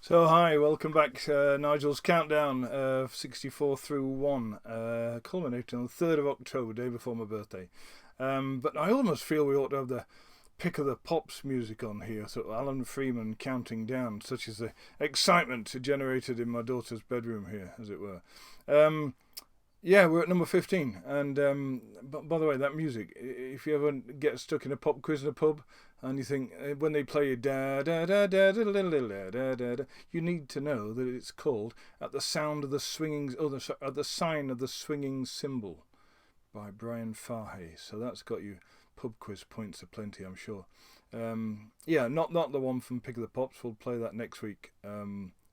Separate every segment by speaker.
Speaker 1: So hi, welcome back to Nigel's countdown of 64 through 1, culminating on the 3rd of October, day before my birthday. But I almost feel we ought to have the pick of the pops music on here, so Alan Freeman counting down, such as the excitement generated in my daughter's bedroom here, as it were. Yeah, we're at number 15, and by the way, that music, if you ever get stuck in a pop quiz in a pub, and you think, when they play da da da da da da da da da da, you need to know that it's called At the Sound of the Swinging, at the Sign of the Swinging Cymbal by Brian Fahey. So that's got you pub quiz points aplenty, I'm sure. Yeah, not the one from Pick of the Pops, we'll play that next week.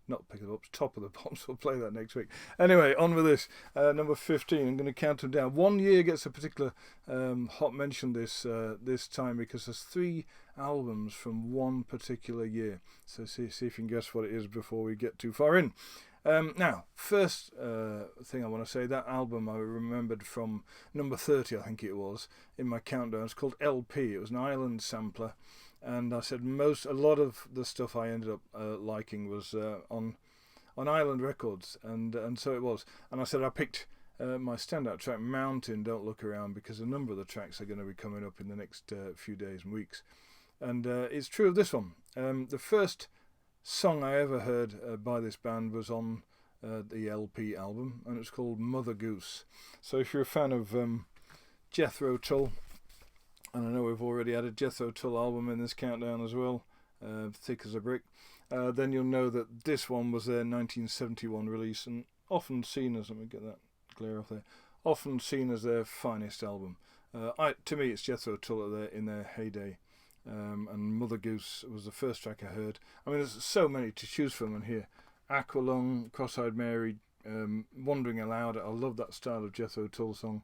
Speaker 1: Not Pick of the Pops, Top of the Pops, we'll play that next week. Anyway, on with this. Number 15, I'm going to count them down. One year gets a particular hot mention this time because there's 3 albums from one particular year. So see if you can guess what it is before we get too far in. Now, first thing I want to say, that album I remembered from number 30, I think it was, in my countdown. It's called LP. It was an Island sampler. And I said a lot of the stuff I ended up liking was on Island Records, and so it was. And I said I picked my standout track, Mountain, Don't Look Around, because a number of the tracks are going to be coming up in the next few days and weeks. And it's true of this one. The first song I ever heard by this band was on the LP album, and it's called Mother Goose. So if you're a fan of Jethro Tull, and I know we've already had a Jethro Tull album in this countdown as well, Thick as a Brick, then you'll know that this one was their 1971 release, and often seen as, let me get that glare off there, often seen as their finest album. To me, it's Jethro Tull in their heyday, and Mother Goose was the first track I heard. I mean, there's so many to choose from in here. Aqualung, Cross-Eyed Mary, Wandering Aloud. I love that style of Jethro Tull song.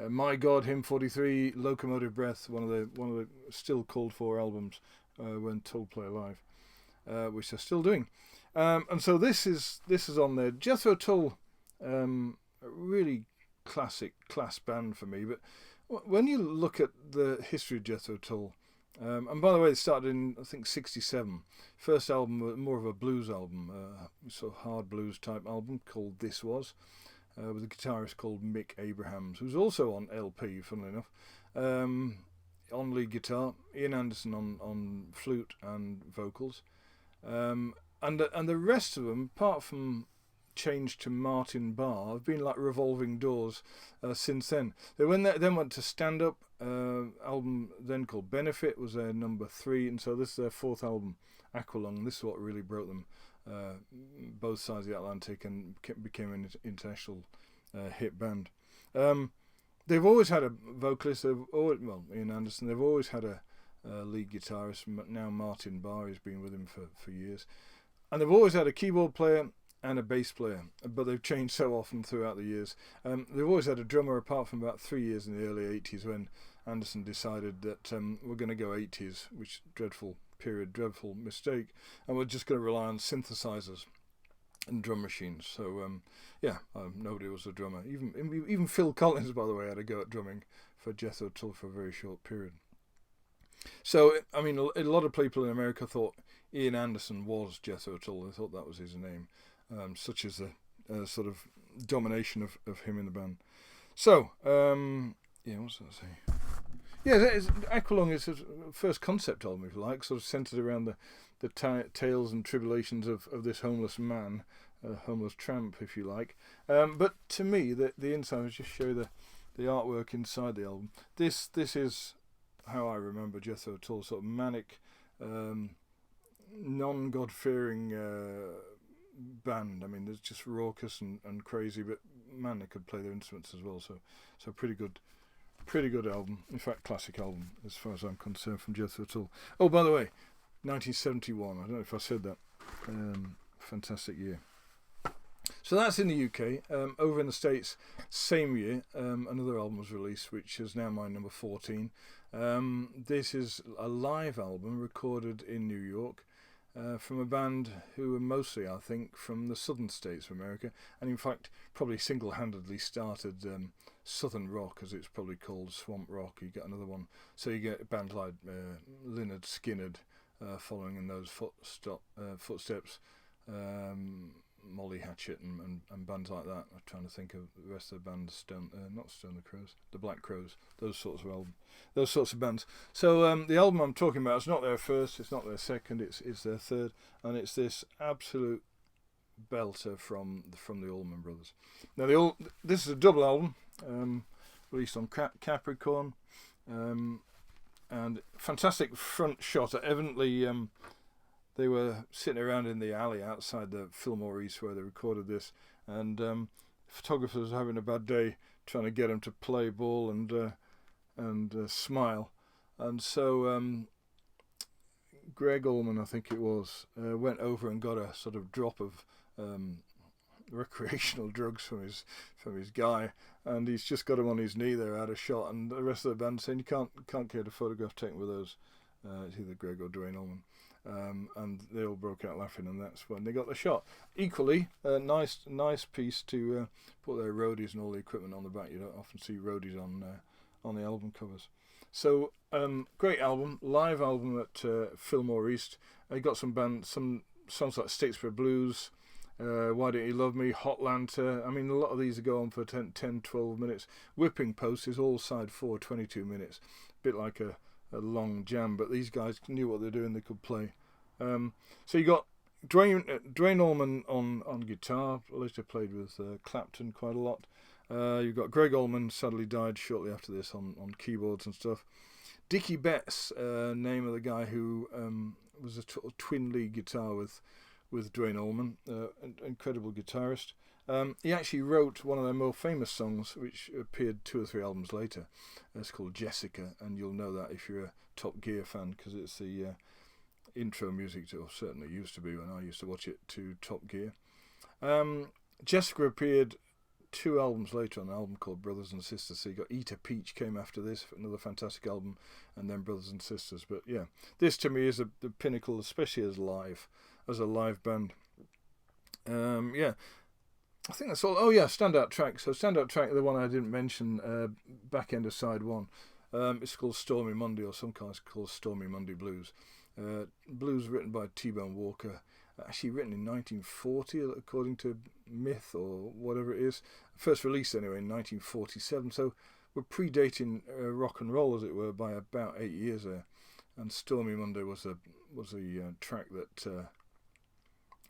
Speaker 1: My God, Hymn 43, Locomotive Breath, one of the still called for albums when Tull play live, which they're still doing. And so this is on there. Jethro Tull, a really class band for me. But when you look at the history of Jethro Tull, and by the way, it started in I think '67. First album was more of a blues album, sort of hard blues type album called This Was. With a guitarist called Mick Abrahams, who's also on LP, funnily enough, on lead guitar, Ian Anderson on flute and vocals, and the rest of them, apart from change to Martin Barr, have been like revolving doors since then. They then went to Stand Up, album then called Benefit was their number 3, and so this is their 4th album, Aqualung. This is what really broke them. Both sides of the Atlantic, and became an international hit band. They've always had a vocalist. Ian Anderson. They've always had a lead guitarist. Now Martin Barr has been with him for years, and they've always had a keyboard player and a bass player. But they've changed so often throughout the years. They've always had a drummer, apart from about 3 years in the early '80s when Anderson decided that we're going to go '80s, which dreadful mistake, and we're just going to rely on synthesizers and drum machines. So nobody was a drummer. Even Phil Collins, by the way, had a go at drumming for Jethro Tull for a very short period. So I mean, a lot of people in America thought Ian Anderson was Jethro Tull. They thought that was his name, such as the sort of domination of him in the band. So what's that say? Yeah, Aqualung is his first concept album, if you like, sort of centred around the tales and tribulations of this homeless man, homeless tramp, if you like. But to me, the inside, I'll just show you the artwork inside the album. This is how I remember Jethro Tull, sort of manic, non-God-fearing band. I mean, there's just raucous and crazy, but man, they could play their instruments as well. So pretty good album. In fact, classic album as far as I'm concerned from Jethro Tull. Oh, by the way, 1971. I don't know if I said that. Fantastic year. So that's in the UK. Over in the States, same year, another album was released, which is now my number 14. This is a live album recorded in New York from a band who are mostly, I think, from the southern states of America, and in fact probably single-handedly started southern rock, as it's probably called, swamp rock. You get another one, so you get a band like Lynyrd Skynyrd, following in those footsteps. Molly Hatchet and bands like that. I'm trying to think of the rest of the bands. Not Stone the Crows, the Black Crows. Those sorts of bands. So the album I'm talking about is not their first, it's not their second, it's their third, and it's this absolute belter from the Allman Brothers. Now this is a double album, released on Capricorn, and fantastic front shot. Evidently, they were sitting around in the alley outside the Fillmore East where they recorded this, and photographers were having a bad day trying to get them to play ball and smile, and so Greg Allman, I think it was, went over and got a sort of drop of recreational drugs from his guy, and he's just got him on his knee there out of shot, and the rest of the band saying you can't get a photograph taken with those. It's either Greg or Dwayne Allman. And they all broke out laughing, and that's when they got the shot. Equally, a nice piece to put their roadies and all the equipment on the back. You don't often see roadies on the album covers. So great album, live album at Fillmore East. They got some songs like Statesboro Blues, Why Don't You Love Me, Hotlanta. I mean, a lot of these go on for 10, 12 minutes. Whipping Post is all side 4, 22 minutes. A bit like a long jam, but these guys knew what they're doing. They could play. So you got Dwayne Allman on guitar. Later played with Clapton quite a lot. You've got Greg Allman, sadly died shortly after this, on keyboards and stuff. Dickie Betts, name of the guy who was a twin lead guitar with Dwayne Allman, incredible guitarist. He actually wrote one of their more famous songs, which appeared 2 or 3 albums later. It's called Jessica, and you'll know that if you're a Top Gear fan, because it's the intro music, or certainly used to be when I used to watch it, to Top Gear. Jessica appeared 2 albums later on an album called Brothers and Sisters. So you got Eat a Peach came after this, another fantastic album, and then Brothers and Sisters. But yeah, this to me is the pinnacle, especially as a live band. Yeah. I think that's all. Oh yeah, standout track. So standout track, the one I didn't mention, back end of side 1. It's called Stormy Monday, or some kinds called Stormy Monday Blues. Blues written by T-Bone Walker, actually written in 1940, according to Myth or whatever it is. First released anyway in 1947. So we're predating rock and roll, as it were, by about 8 years there. And Stormy Monday was a track that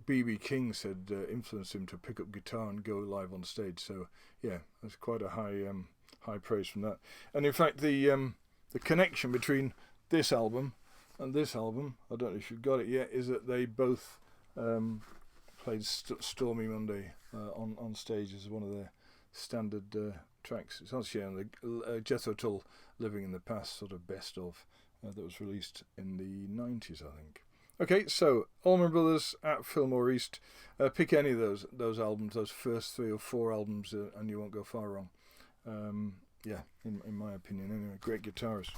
Speaker 1: B.B. King said influenced him to pick up guitar and go live on stage. So yeah, there's quite a high praise from that. And in fact, the connection between this album and this album, I don't know if you've got it yet, is that they both played Stormy Monday on stage as one of their standard tracks. It's actually on the Jethro Tull Living in the Past sort of best of that was released in the 90s, I think. Okay, so Allman Brothers at Fillmore East. Pick any of those albums, those first 3 or 4 albums, and you won't go far wrong. Yeah, in my opinion, anyway. Great guitarist.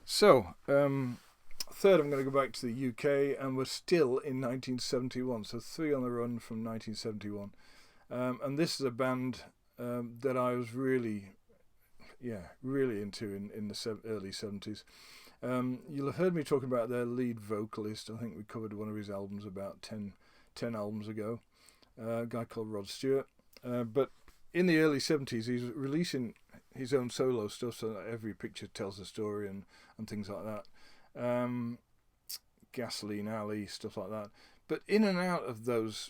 Speaker 1: So, third, I'm going to go back to the UK, and we're still in 1971. So 3 on the run from 1971, and this is a band that I was really into in the early 70s. You'll have heard me talking about their lead vocalist. I think we covered one of his albums about 10 albums ago, a guy called Rod Stewart. But in the early 70s, he's releasing his own solo stuff, so that every picture tells a story and things like that. Gasoline Alley, stuff like that. But in and out of those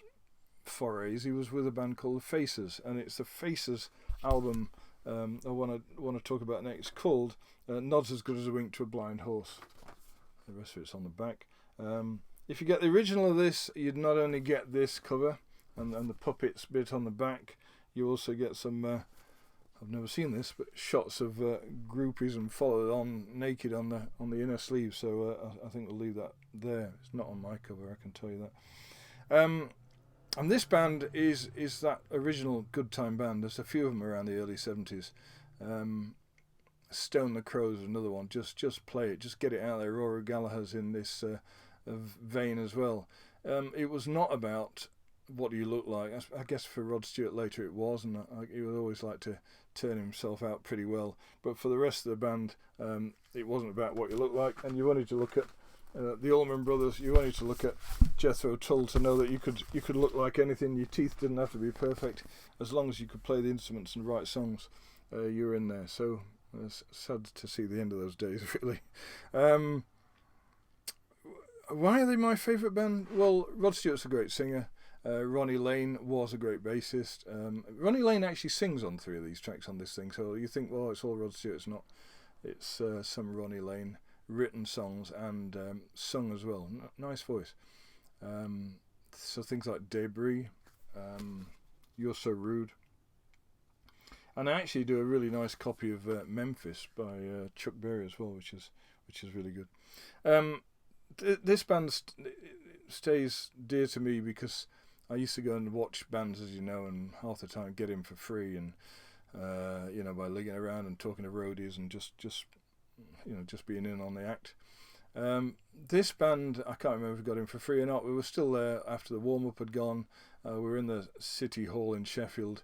Speaker 1: forays, he was with a band called The Faces, and it's the Faces album I want to talk about next, called Nods as Good as a Wink to a Blind Horse. The rest of it's on the back. If you get the original of this, you'd not only get this cover and the puppets bit on the back, you also get some, I've never seen this, but shots of groupies and followed on naked on the inner sleeve. So I think we'll leave that there. It's not on my cover, I can tell you that. And this band is that original Good Time band. There's a few of them around the early 70s. Stone the Crows is another one. Just play it. Just get it out there. Rory Gallagher's in this vein as well. It was not about what do you look like. I guess for Rod Stewart later it was, and he would always like to turn himself out pretty well. But for the rest of the band, it wasn't about what you look like, and you wanted to look at the Allman Brothers. You only need to look at Jethro Tull to know that you could look like anything. Your teeth didn't have to be perfect, as long as you could play the instruments and write songs. You're in there. So it's sad to see the end of those days, really. Why are they my favourite band? Well, Rod Stewart's a great singer. Ronnie Lane was a great bassist. Ronnie Lane actually sings on 3 of these tracks on this thing, so you think, well, it's all Rod Stewart. It's not. It's some Ronnie Lane written songs and sung as well. Nice voice. So things like Debris, You're So Rude. And I actually do a really nice copy of Memphis by Chuck Berry as well, which is really good. This band stays dear to me because I used to go and watch bands, as you know, and half the time get in for free, and by linking around and talking to roadies and just being in on the act. This band, I can't remember if we got in for free or not. We were still there after the warm-up had gone. We were in the City Hall in Sheffield.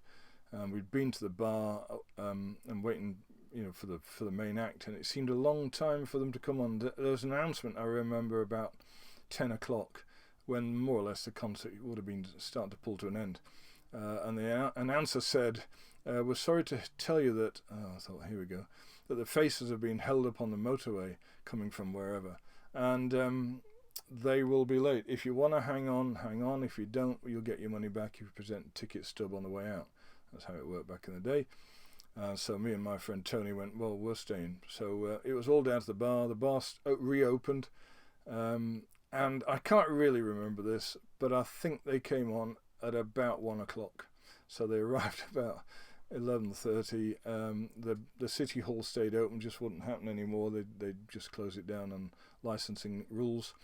Speaker 1: We'd been to the bar and waiting, for the main act, and it seemed a long time for them to come on. There was an announcement, I remember, about 10 o'clock, when more or less the concert would have been starting to pull to an end. And the announcer said, "We're sorry to tell you that," I thought, here we go, "that the Faces have been held up on the motorway coming from wherever, and they will be late. If you want to hang on, hang on. If you don't, you'll get your money back if you present ticket stub on the way out." That's how it worked back in the day. So me and my friend Tony went, well, we're staying. So it was all down to the bar. The bar reopened, and I can't really remember this, but I think they came on at about 1 o'clock. So they arrived about 11:30. The City Hall stayed open, just wouldn't happen anymore. They just closed it down on licensing rules.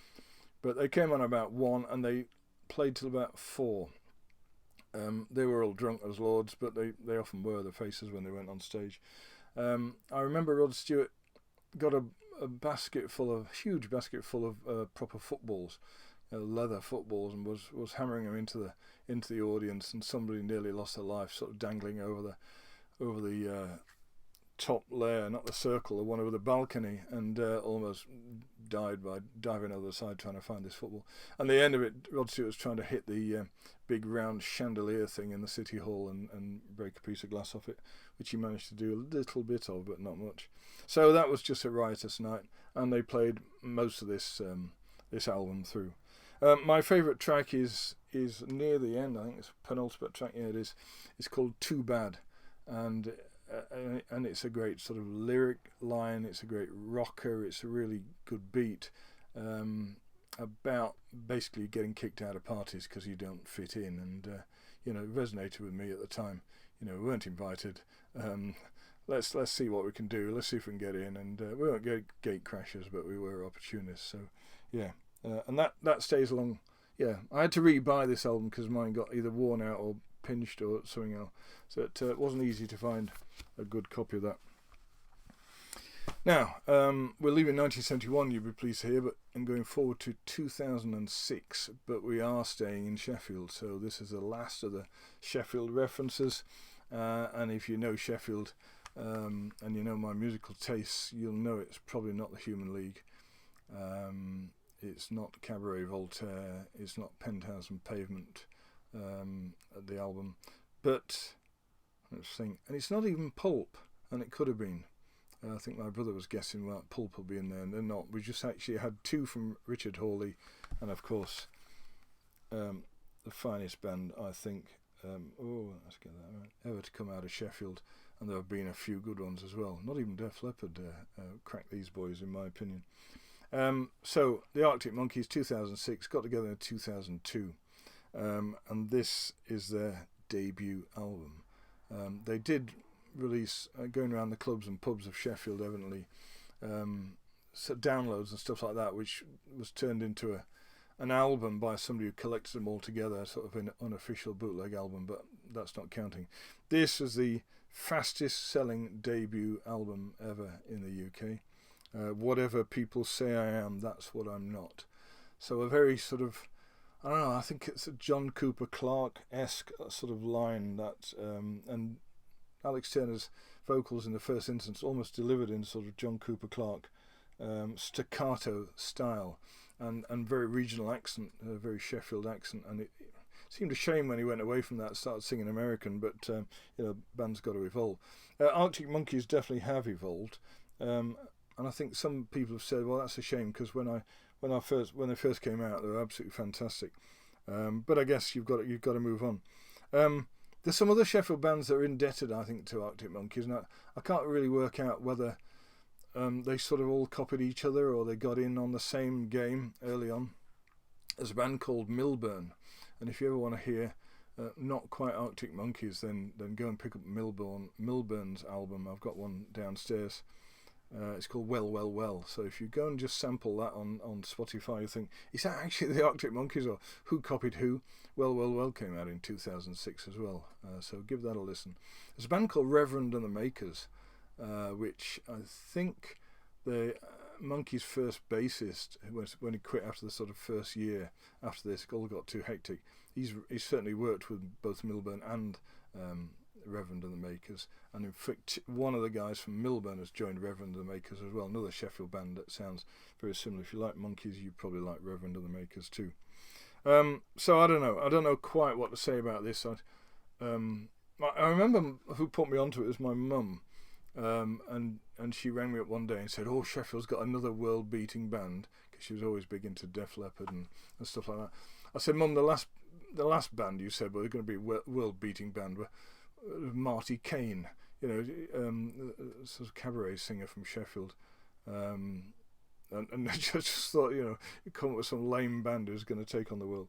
Speaker 1: But they came on about 1, and they played till about 4. They were all drunk as lords, but they often were, the Faces, when they went on stage. I remember Rod Stewart got a huge basket full of proper footballs, leather footballs, and was hammering them into the audience, and somebody nearly lost their life, sort of dangling over the top layer, not the circle, the one over the balcony, and almost died by diving over the side trying to find this football. And the end of it, Rod Stewart was trying to hit the big round chandelier thing in the City Hall and break a piece of glass off it, which he managed to do a little bit of, but not much. So that was just a riotous night, and they played most of this album through. My favourite track is near the end. I think it's a penultimate track. Yeah, it is. It's called Too Bad, and it's a great sort of lyric line. It's a great rocker. It's a really good beat about basically getting kicked out of parties because you don't fit in, and it resonated with me at the time. We weren't invited. Let's see what we can do. Let's see if we can get in, and we weren't gate crashers, but we were opportunists. So yeah, and that stays along. Yeah, I had to re-buy this album because mine got either worn out or pinched or something else, so it wasn't easy to find a good copy of that. Now, we're leaving 1971, you'll be pleased to hear, and going forward to 2006, but we are staying in Sheffield, so this is the last of the Sheffield references, and if you know Sheffield, and you know my musical tastes, you'll know it's probably not the Human League. It's not Cabaret Voltaire, it's not Penthouse and Pavement, the album, but let's think, and it's not even Pulp, and it could have been. I think my brother was guessing that Pulp will be in there, and they're not. We just actually had 2 from Richard Hawley, and of course the finest band, I think, let's get that right, ever to come out of Sheffield, and there have been a few good ones as well. Not even Def Leppard cracked these boys, in my opinion. So the Arctic Monkeys, 2006, got together in 2002, and this is their debut album. They did release, going around the clubs and pubs of Sheffield, evidently, downloads and stuff like that, which was turned into an album by somebody who collected them all together, sort of an unofficial bootleg album, but that's not counting. This was the fastest selling debut album ever in the UK. Whatever people say I am, that's what I'm not. So a very sort of, I don't know, I think it's a John Cooper Clarke-esque sort of line that, and Alex Turner's vocals in the first instance almost delivered in sort of John Cooper Clarke staccato style and very regional accent, very Sheffield accent, and it seemed a shame when he went away from that, started singing American, but band's got to evolve. Arctic Monkeys definitely have evolved, and I think some people have said, well, that's a shame because when they first came out, they were absolutely fantastic. But I guess you've got to move on. There's some other Sheffield bands that are indebted, I think, to Arctic Monkeys, and I can't really work out whether they sort of all copied each other or they got in on the same game early on. There's a band called Milburn, and if you ever want to hear not quite Arctic Monkeys, then go and pick up Milburn's album. I've got one downstairs. It's called Well, Well, Well. So if you go and just sample that on Spotify, you think, is that actually the Arctic Monkeys or who copied who? Well, Well, Well came out in 2006 as well. So give that a listen. There's a band called Reverend and the Makers, which I think the Monkeys' first bassist, when he quit after the sort of first year after this, it all got too hectic. He's certainly worked with both Milburn and Reverend and the Makers, and in fact one of the guys from Milburn has joined Reverend and the Makers as well, another Sheffield band that sounds very similar. If you like Monkeys, you probably like Reverend and the Makers too. So I don't know quite what to say about this. I remember who put me onto it was my mum, and she rang me up one day and said, oh, Sheffield's got another world-beating band, because she was always big into Def Leppard and stuff like that. I said, Mum, the last band you said were going to be a world-beating band were Marty Kane, sort of cabaret singer from Sheffield, and I just thought, you come up with some lame band who's going to take on the world.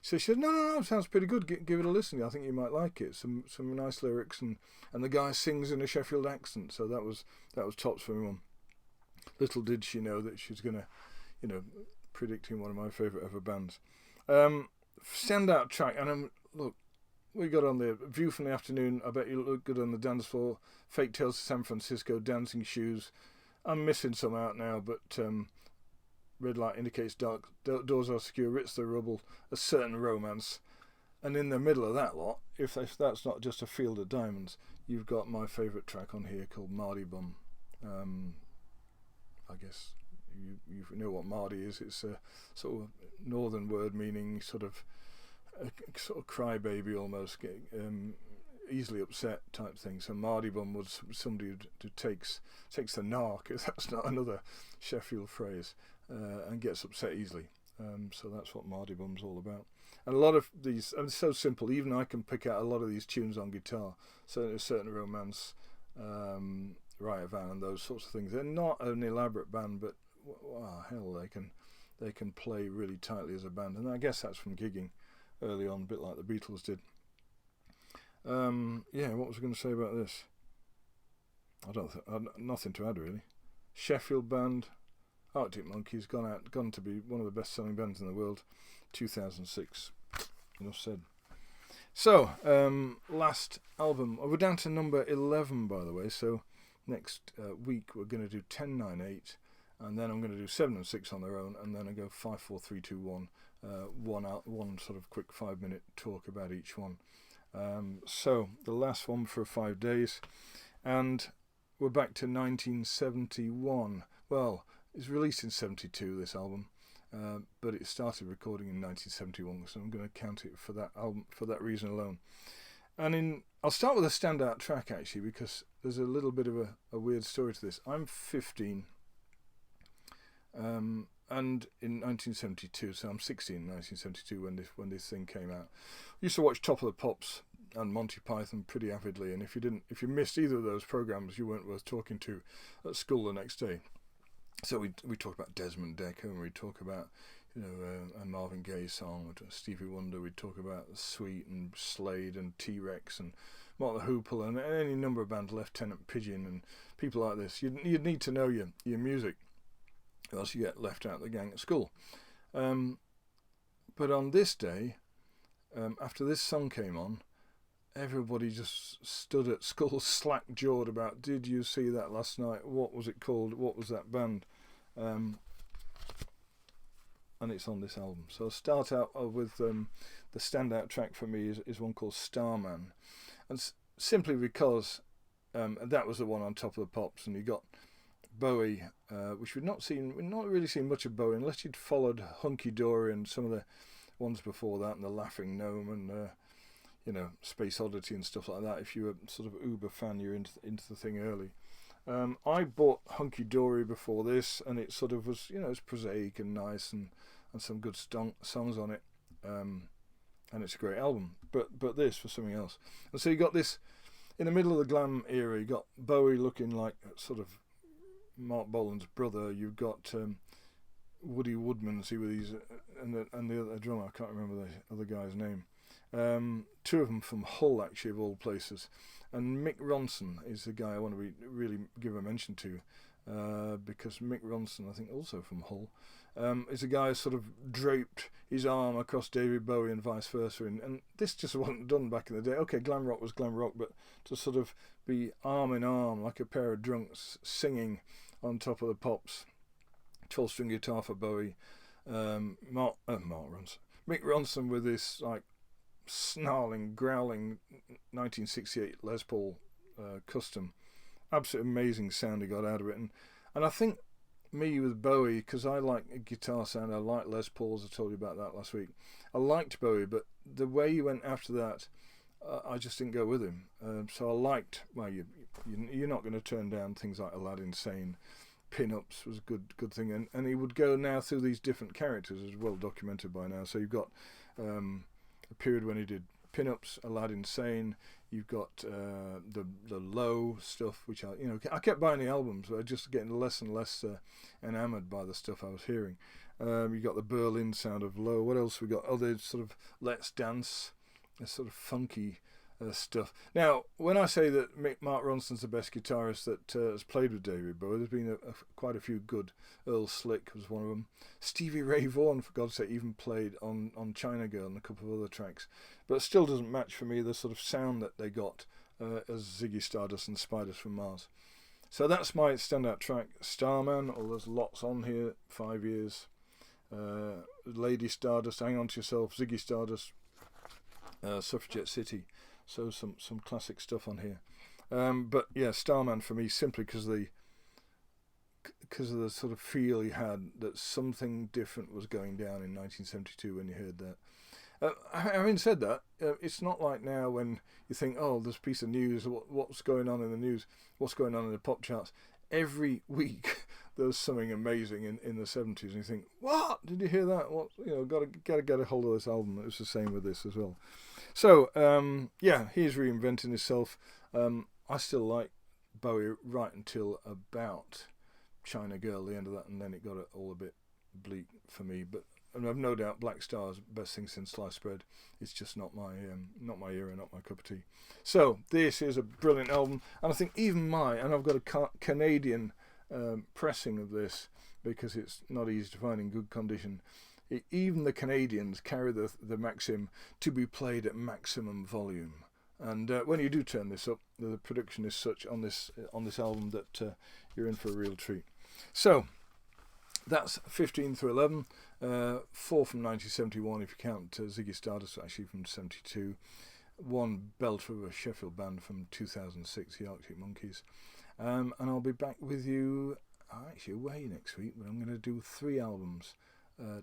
Speaker 1: So she said, no, sounds pretty good. Give it a listen. I think you might like it. Some nice lyrics, and the guy sings in a Sheffield accent. So that was tops for me, Mum. Little did she know that she was going to, predicting one of my favourite ever bands. Standout track, and look, we got on the View from the Afternoon. I bet you look good on the dance floor. Fake Tales of San Francisco, Dancing Shoes. I'm missing some out now, but Red Light Indicates Dark, Doors Are Secure, Ritz the Rubble, A Certain Romance. And in the middle of that lot, if that's not just a field of diamonds, you've got my favourite track on here called Mardy Bum. I guess you know what Mardy is. It's a sort of northern word meaning sort of crybaby almost, easily upset type thing. So Mardy Bum was somebody who takes the narc, if that's not another Sheffield phrase, and gets upset easily. So that's what Mardy Bum's all about. And a lot of these, and it's so simple, even I can pick out a lot of these tunes on guitar. So A Certain Romance, Riot Van and those sorts of things. They're not an elaborate band, but wow, hell, they can play really tightly as a band. And I guess that's from gigging early on, a bit like the Beatles did. What was I going to say about this? Nothing to add really. Sheffield band, Arctic Monkeys, gone to be one of the best-selling bands in the world, 2006. Enough said. So, last album. We're down to number 11, by the way. So next week we're going to do 10, 9, 8, and then I'm going to do 7 and 6 on their own, and then I go 5, 4, 3, 2, 1. One sort of quick 5-minute talk about each one. So the last one for 5 days, and we're back to 1971. Well, it's released in 72, this album, but it started recording in 1971, so I'm going to count it for that album for that reason alone. And I'll start with a standout track actually, because there's a little bit of a weird story to this. I'm 15. And in 1972, so I'm 16 in 1972 when this thing came out. I used to watch Top of the Pops and Monty Python pretty avidly, and if you missed either of those programs, you weren't worth talking to at school the next day. So we talk about Desmond Dekker, and we talk about a Marvin Gaye song, Stevie Wonder. We'd talk about Sweet and Slade and T-Rex and Mark the Hoople and any number of bands, Lieutenant Pigeon and people like this. You'd need to know your music, or else you get left out of the gang at school. But on this day, after this song came on, everybody just stood at school slack-jawed about, did you see that last night? What was it called? What was that band? And it's on this album. So I'll start out with the standout track for me is one called Starman. And simply because that was the one on Top of the Pops, and you got Bowie, which we've not really seen much of Bowie unless you'd followed Hunky Dory and some of the ones before that, and the Laughing Gnome, and Space Oddity and stuff like that. If you were sort of uber fan, you're into the thing early. I bought Hunky Dory before this, and it sort of was, it's prosaic and nice, and some good songs on it, and it's a great album. But this was something else. And so you got this in the middle of the glam era. You got Bowie looking like sort of Mark Bolan's brother. You've got Woody Woodman, see with these, and the other drummer. I can't remember the other guy's name. Two of them from Hull, actually, of all places. And Mick Ronson is the guy I want to really give a mention to, because Mick Ronson, I think, also from Hull, is a guy who sort of draped his arm across David Bowie and vice versa. And this just wasn't done back in the day. Okay, glam rock was glam rock, but to sort of be arm in arm like a pair of drunks singing on top of the pops, 12-string guitar for Bowie, Mick Ronson with this like snarling, growling 1968 Les Paul custom, absolutely amazing sound he got out of it. And I think me with Bowie, because I like a guitar sound, I like Les Paul's, I told you about that last week. I liked Bowie, but the way he went after that, I just didn't go with him. So I liked, well, you're not going to turn down things like Aladdin Sane. Pin-ups was a good thing, and he would go now through these different characters, as well documented by now. So you've got a period when he did Pin-ups, Aladdin Sane. You've got the low stuff, which I kept buying the albums, but I was just getting less and less enamoured by the stuff I was hearing. You got the Berlin sound of low. What else we got? Other sort of Let's Dance, a sort of funky stuff. Now, when I say that Mark Ronson's the best guitarist that has played with David Bowie, there's been quite a few good. Earl Slick was one of them. Stevie Ray Vaughan, for God's sake, even played on China Girl and a couple of other tracks. But it still doesn't match for me the sort of sound that they got as Ziggy Stardust and Spiders from Mars. So that's my standout track, Starman. Oh, there's lots on here. 5 Years. Lady Stardust, Hang On To Yourself, Ziggy Stardust, Suffragette City. So some classic stuff on here, but yeah, Starman for me simply because of the sort of feel he had that something different was going down in 1972 when you heard that. Having said that, it's not like now when you think, oh, there's a piece of news, what's going on in the news, what's going on in the pop charts. Every week there's something amazing in the 70s, and you think, what? Did you hear that? What? Got to get a hold of this album. It was the same with this as well. So, he's reinventing himself. I still like Bowie right until about China Girl, the end of that, and then it got all a bit bleak for me. But I've no doubt Black Star's best thing since Sliced Bread. It's just not my era, not my cup of tea. So this is a brilliant album, and I think even and I've got a Canadian pressing of this because it's not easy to find in good condition. Even the Canadians carry the maxim to be played at maximum volume, and when you do turn this up, the production is such on this album that you're in for a real treat. So that's 15 through 11, 4 from 1971 if you count Ziggy Stardust, actually from 72, one belter of a Sheffield band from 2006, the Arctic Monkeys, and I'll be back with you actually away next week, but I'm going to do 3 albums.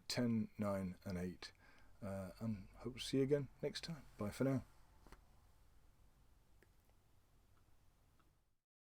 Speaker 1: 10, 9 and 8, and hope to see you again next time. Bye for now.